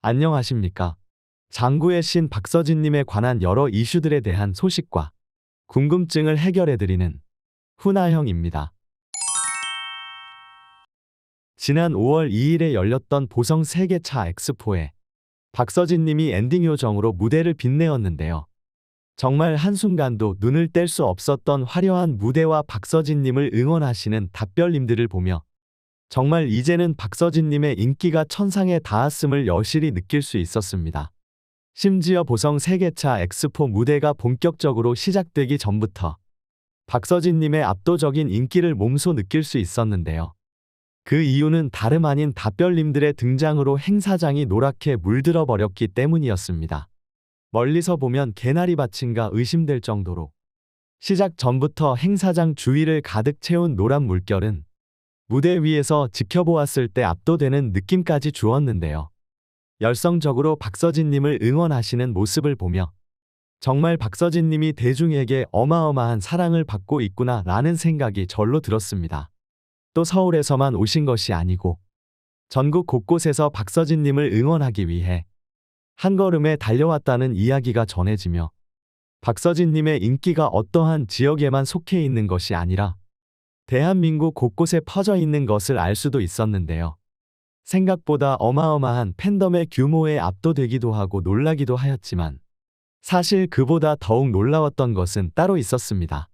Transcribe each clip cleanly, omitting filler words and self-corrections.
안녕하십니까. 장구의 신 박서진님에 관한 여러 이슈들에 대한 소식과 궁금증을 해결해드리는 훈아형입니다. 지난 5월 2일에 열렸던 보성 세계차 엑스포에 박서진님이 엔딩 요정으로 무대를 빛내었는데요. 정말 한순간도 눈을 뗄 수 없었던 화려한 무대와 박서진님을 응원하시는 답별님들을 보며 정말 이제는 박서진님의 인기가 천상에 닿았음을 여실히 느낄 수 있었습니다. 심지어 보성 세계차 엑스포 무대가 본격적으로 시작되기 전부터 박서진님의 압도적인 인기를 몸소 느낄 수 있었는데요. 그 이유는 다름 아닌 답별님들의 등장으로 행사장이 노랗게 물들어 버렸기 때문이었습니다. 멀리서 보면 개나리 밭인가 의심될 정도로 시작 전부터 행사장 주위를 가득 채운 노란 물결은 무대 위에서 지켜보았을 때 압도되는 느낌까지 주었는데요. 열성적으로 박서진님을 응원하시는 모습을 보며 정말 박서진님이 대중에게 어마어마한 사랑을 받고 있구나 라는 생각이 절로 들었습니다. 또 서울에서만 오신 것이 아니고 전국 곳곳에서 박서진님을 응원하기 위해 한걸음에 달려왔다는 이야기가 전해지며 박서진님의 인기가 어떠한 지역에만 속해 있는 것이 아니라 대한민국 곳곳에 퍼져 있는 것을 알 수도 있었는데요. 생각보다 어마어마한 팬덤의 규모에 압도되기도 하고 놀라기도 하였지만 사실 그보다 더욱 놀라웠던 것은 따로 있었습니다.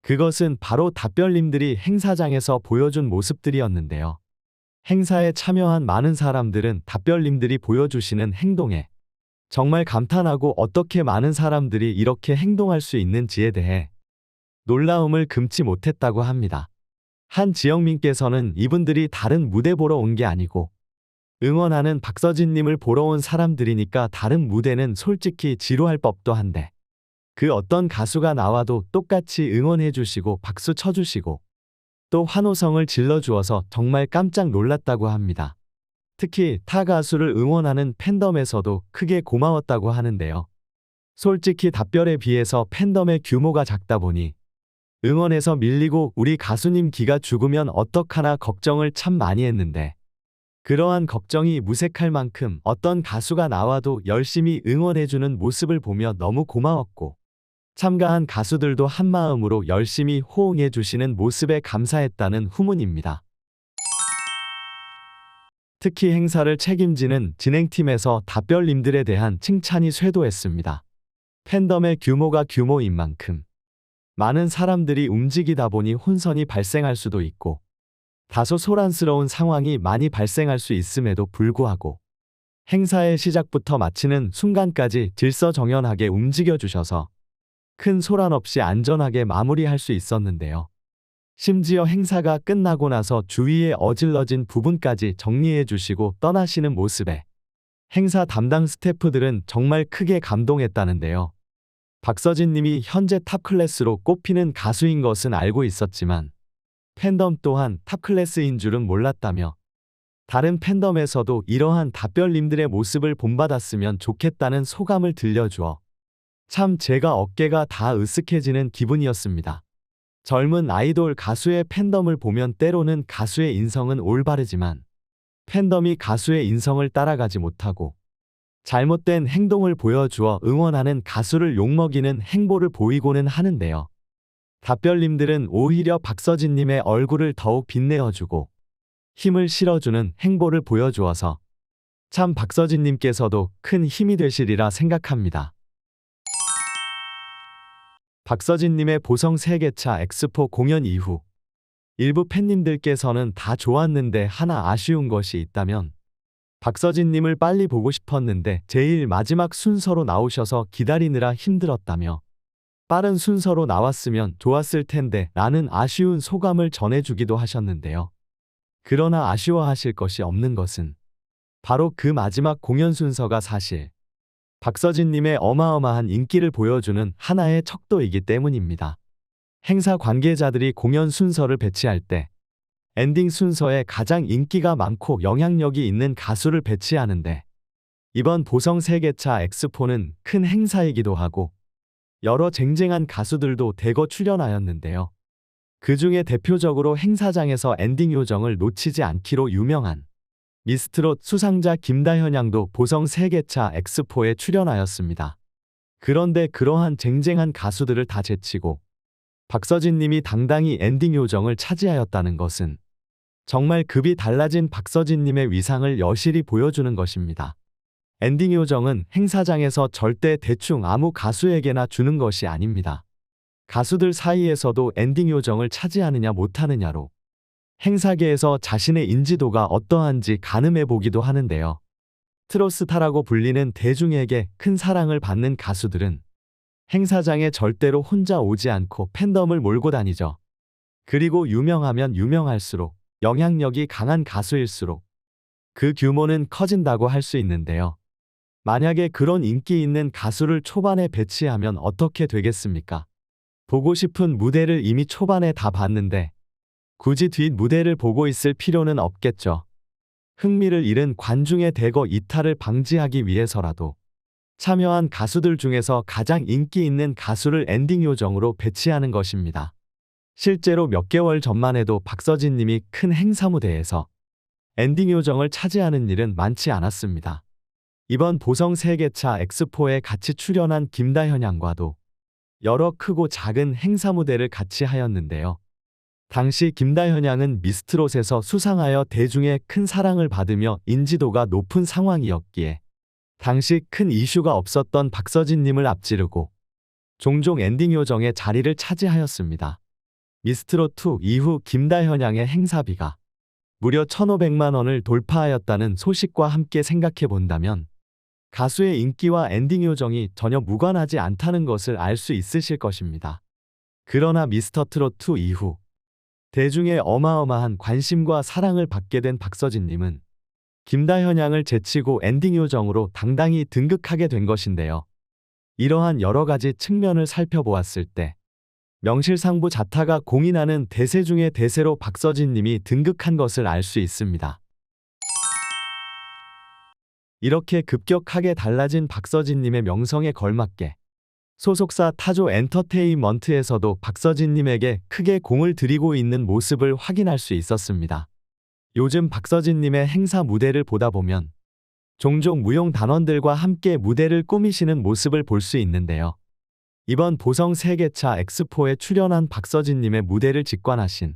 그것은 바로 답별님들이 행사장에서 보여준 모습들이었는데요. 행사에 참여한 많은 사람들은 답별님들이 보여주시는 행동에 정말 감탄하고 어떻게 많은 사람들이 이렇게 행동할 수 있는지에 대해 놀라움을 금치 못했다고 합니다. 한 지역민께서는 이분들이 다른 무대 보러 온 게 아니고 응원하는 박서진님을 보러 온 사람들이니까 다른 무대는 솔직히 지루할 법도 한데 그 어떤 가수가 나와도 똑같이 응원해 주시고 박수 쳐주시고 또 환호성을 질러주어서 정말 깜짝 놀랐다고 합니다. 특히 타 가수를 응원하는 팬덤에서도 크게 고마웠다고 하는데요. 솔직히 답별에 비해서 팬덤의 규모가 작다 보니 응원에서 밀리고 우리 가수님 기가 죽으면 어떡하나 걱정을 참 많이 했는데 그러한 걱정이 무색할 만큼 어떤 가수가 나와도 열심히 응원해주는 모습을 보며 너무 고마웠고 참가한 가수들도 한마음으로 열심히 호응해주시는 모습에 감사했다는 후문입니다. 특히 행사를 책임지는 진행팀에서 답별님들에 대한 칭찬이 쇄도했습니다. 팬덤의 규모가 규모인 만큼 많은 사람들이 움직이다 보니 혼선이 발생할 수도 있고 다소 소란스러운 상황이 많이 발생할 수 있음에도 불구하고 행사의 시작부터 마치는 순간까지 질서정연하게 움직여주셔서 큰 소란 없이 안전하게 마무리할 수 있었는데요. 심지어 행사가 끝나고 나서 주위에 어질러진 부분까지 정리해 주시고 떠나시는 모습에 행사 담당 스태프들은 정말 크게 감동했다는데요. 박서진님이 현재 탑클래스로 꼽히는 가수인 것은 알고 있었지만 팬덤 또한 탑클래스인 줄은 몰랐다며 다른 팬덤에서도 이러한 답별님들의 모습을 본받았으면 좋겠다는 소감을 들려주어 참 제가 어깨가 다 으쓱해지는 기분이었습니다. 젊은 아이돌 가수의 팬덤을 보면 때로는 가수의 인성은 올바르지만 팬덤이 가수의 인성을 따라가지 못하고 잘못된 행동을 보여주어 응원하는 가수를 욕먹이는 행보를 보이고는 하는데요. 답별님들은 오히려 박서진님의 얼굴을 더욱 빛내어주고 힘을 실어주는 행보를 보여주어서 참 박서진님께서도 큰 힘이 되시리라 생각합니다. 박서진님의 보성 세계차 엑스포 공연 이후 일부 팬님들께서는 다 좋았는데 하나 아쉬운 것이 있다면 박서진님을 빨리 보고 싶었는데 제일 마지막 순서로 나오셔서 기다리느라 힘들었다며 빠른 순서로 나왔으면 좋았을 텐데 라는 아쉬운 소감을 전해주기도 하셨는데요. 그러나 아쉬워하실 것이 없는 것은 바로 그 마지막 공연 순서가 사실 박서진님의 어마어마한 인기를 보여주는 하나의 척도이기 때문입니다. 행사 관계자들이 공연 순서를 배치할 때 엔딩 순서에 가장 인기가 많고 영향력이 있는 가수를 배치하는데 이번 보성 세계차 엑스포는 큰 행사이기도 하고 여러 쟁쟁한 가수들도 대거 출연하였는데요. 그 중에 대표적으로 행사장에서 엔딩 요정을 놓치지 않기로 유명한 미스트롯 수상자 김다현 양도 보성 세계차 엑스포에 출연하였습니다. 그런데 그러한 쟁쟁한 가수들을 다 제치고 박서진 님이 당당히 엔딩 요정을 차지하였다는 것은 정말 급이 달라진 박서진 님의 위상을 여실히 보여주는 것입니다. 엔딩 요정은 행사장에서 절대 대충 아무 가수에게나 주는 것이 아닙니다. 가수들 사이에서도 엔딩 요정을 차지하느냐 못하느냐로 행사계에서 자신의 인지도가 어떠한지 가늠해 보기도 하는데요. 트로스타라고 불리는 대중에게 큰 사랑을 받는 가수들은 행사장에 절대로 혼자 오지 않고 팬덤을 몰고 다니죠. 그리고 유명하면 유명할수록 영향력이 강한 가수일수록 그 규모는 커진다고 할 수 있는데요. 만약에 그런 인기 있는 가수를 초반에 배치하면 어떻게 되겠습니까? 보고 싶은 무대를 이미 초반에 다 봤는데 굳이 뒷 무대를 보고 있을 필요는 없겠죠. 흥미를 잃은 관중의 대거 이탈을 방지하기 위해서라도 참여한 가수들 중에서 가장 인기 있는 가수를 엔딩 요정으로 배치하는 것입니다. 실제로 몇 개월 전만 해도 박서진 님이 큰 행사 무대에서 엔딩 요정을 차지하는 일은 많지 않았습니다. 이번 보성 세계차 엑스포에 같이 출연한 김다현 양과도 여러 크고 작은 행사 무대를 같이 하였는데요. 당시 김다현 양은 미스트롯에서 수상하여 대중의 큰 사랑을 받으며 인지도가 높은 상황이었기에 당시 큰 이슈가 없었던 박서진 님을 앞지르고 종종 엔딩 요정의 자리를 차지하였습니다. 미스트롯2 이후 김다현 양의 행사비가 무려 1,500만 원을 돌파하였다는 소식과 함께 생각해 본다면 가수의 인기와 엔딩 요정이 전혀 무관하지 않다는 것을 알 수 있으실 것입니다. 그러나 미스터트롯2 이후 대중의 어마어마한 관심과 사랑을 받게 된 박서진 님은 김다현 양을 제치고 엔딩 요정으로 당당히 등극하게 된 것인데요. 이러한 여러 가지 측면을 살펴보았을 때 명실상부 자타가 공인하는 대세 중의 대세로 박서진 님이 등극한 것을 알 수 있습니다. 이렇게 급격하게 달라진 박서진 님의 명성에 걸맞게 소속사 타조 엔터테인먼트에서도 박서진 님에게 크게 공을 들이고 있는 모습을 확인할 수 있었습니다. 요즘 박서진 님의 행사 무대를 보다 보면 종종 무용 단원들과 함께 무대를 꾸미시는 모습을 볼 수 있는데요. 이번 보성 세계차 엑스포에 출연한 박서진 님의 무대를 직관하신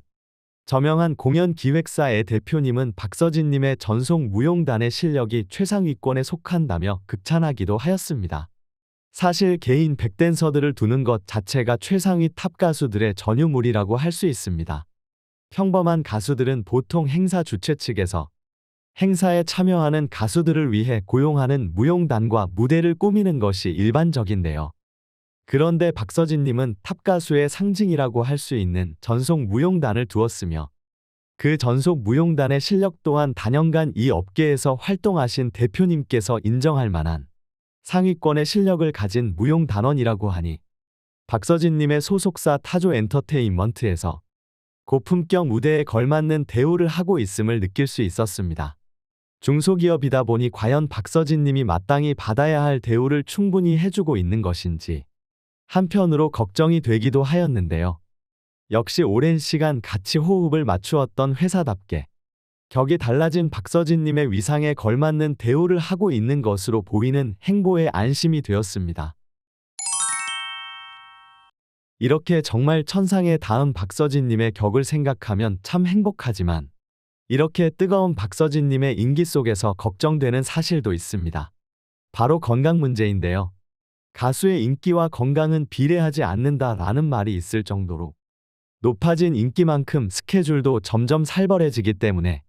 저명한 공연 기획사의 대표님은 박서진 님의 전속 무용단의 실력이 최상위권에 속한다며 극찬하기도 하였습니다. 사실 개인 백댄서들을 두는 것 자체가 최상위 탑 가수들의 전유물이라고 할 수 있습니다. 평범한 가수들은 보통 행사 주최 측에서 행사에 참여하는 가수들을 위해 고용하는 무용단과 무대를 꾸미는 것이 일반적인데요. 그런데 박서진 님은 탑 가수의 상징이라고 할 수 있는 전속 무용단을 두었으며 그 전속 무용단의 실력 또한 단연간 이 업계에서 활동하신 대표님께서 인정할 만한 상위권의 실력을 가진 무용단원이라고 하니 박서진 님의 소속사 타조 엔터테인먼트에서 고품격 무대에 걸맞는 대우를 하고 있음을 느낄 수 있었습니다. 중소기업이다 보니 과연 박서진 님이 마땅히 받아야 할 대우를 충분히 해주고 있는 것인지 한편으로 걱정이 되기도 하였는데요. 역시 오랜 시간 같이 호흡을 맞추었던 회사답게 격이 달라진 박서진 님의 위상에 걸맞는 대우를 하고 있는 것으로 보이는 행보에 안심이 되었습니다. 이렇게 정말 천상에 닿은 박서진 님의 격을 생각하면 참 행복하지만 이렇게 뜨거운 박서진 님의 인기 속에서 걱정되는 사실도 있습니다. 바로 건강 문제인데요. 가수의 인기와 건강은 비례하지 않는다라는 말이 있을 정도로 높아진 인기만큼 스케줄도 점점 살벌해지기 때문에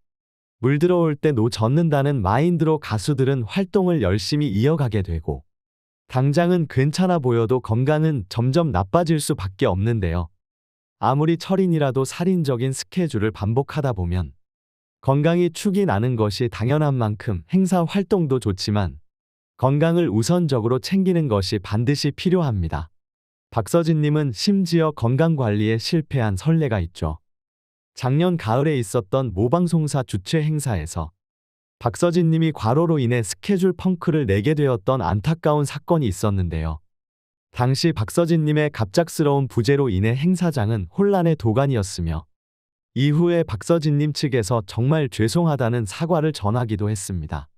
물 들어올 때 노 젓는다는 마인드로 가수들은 활동을 열심히 이어가게 되고 당장은 괜찮아 보여도 건강은 점점 나빠질 수밖에 없는데요. 아무리 철인이라도 살인적인 스케줄을 반복하다 보면 건강이 축이 나는 것이 당연한 만큼 행사 활동도 좋지만 건강을 우선적으로 챙기는 것이 반드시 필요합니다. 박서진 님은 심지어 건강관리에 실패한 선례가 있죠. 작년 가을에 있었던 모방송사 주최 행사에서 박서진 님이 과로로 인해 스케줄 펑크를 내게 되었던 안타까운 사건이 있었는데요. 당시 박서진 님의 갑작스러운 부재로 인해 행사장은 혼란의 도가니였으며 이후에 박서진님 측에서 정말 죄송하다는 사과를 전하기도 했습니다.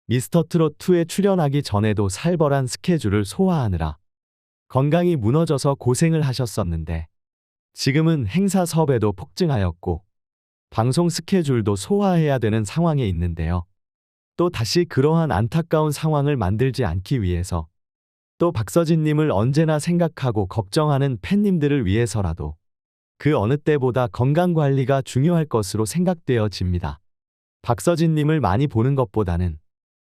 미스터트롯2에 출연하기 전에도 살벌한 스케줄을 소화하느라 건강이 무너져서 고생을 하셨었는데 지금은 행사 섭외도 폭증하였고 방송 스케줄도 소화해야 되는 상황에 있는데요. 또 다시 그러한 안타까운 상황을 만들지 않기 위해서 또 박서진님을 언제나 생각하고 걱정하는 팬님들을 위해서라도 그 어느 때보다 건강관리가 중요할 것으로 생각되어집니다. 박서진님을 많이 보는 것보다는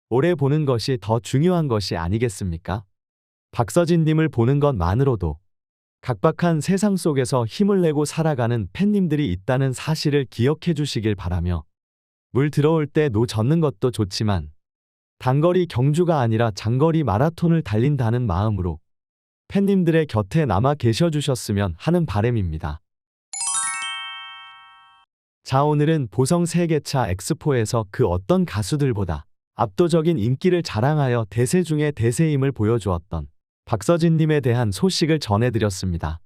오래 보는 것이 더 중요한 것이 아니겠습니까? 박서진님을 보는 것만으로도 각박한 세상 속에서 힘을 내고 살아가는 팬님들이 있다는 사실을 기억해 주시길 바라며 물 들어올 때 노 젓는 것도 좋지만 단거리 경주가 아니라 장거리 마라톤을 달린다는 마음으로 팬님들의 곁에 남아 계셔 주셨으면 하는 바람입니다. 자, 오늘은 보성 세계차 엑스포에서 그 어떤 가수들보다 압도적인 인기를 자랑하여 대세 중의 대세임을 보여주었던 박서진님에 대한 소식을 전해드렸습니다.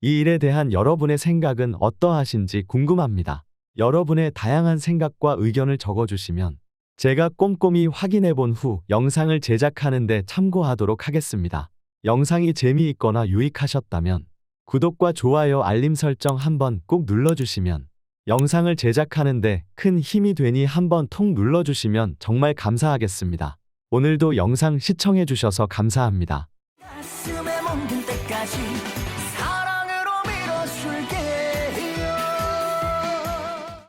이 일에 대한 여러분의 생각은 어떠하신지 궁금합니다. 여러분의 다양한 생각과 의견을 적어주시면 제가 꼼꼼히 확인해 본 후 영상을 제작하는 데 참고하도록 하겠습니다. 영상이 재미있거나 유익하셨다면 구독과 좋아요, 알림 설정 한번 꼭 눌러주시면 영상을 제작하는 데 큰 힘이 되니 한번 통 눌러주시면 정말 감사하겠습니다. 오늘도 영상 시청해 주셔서 감사합니다.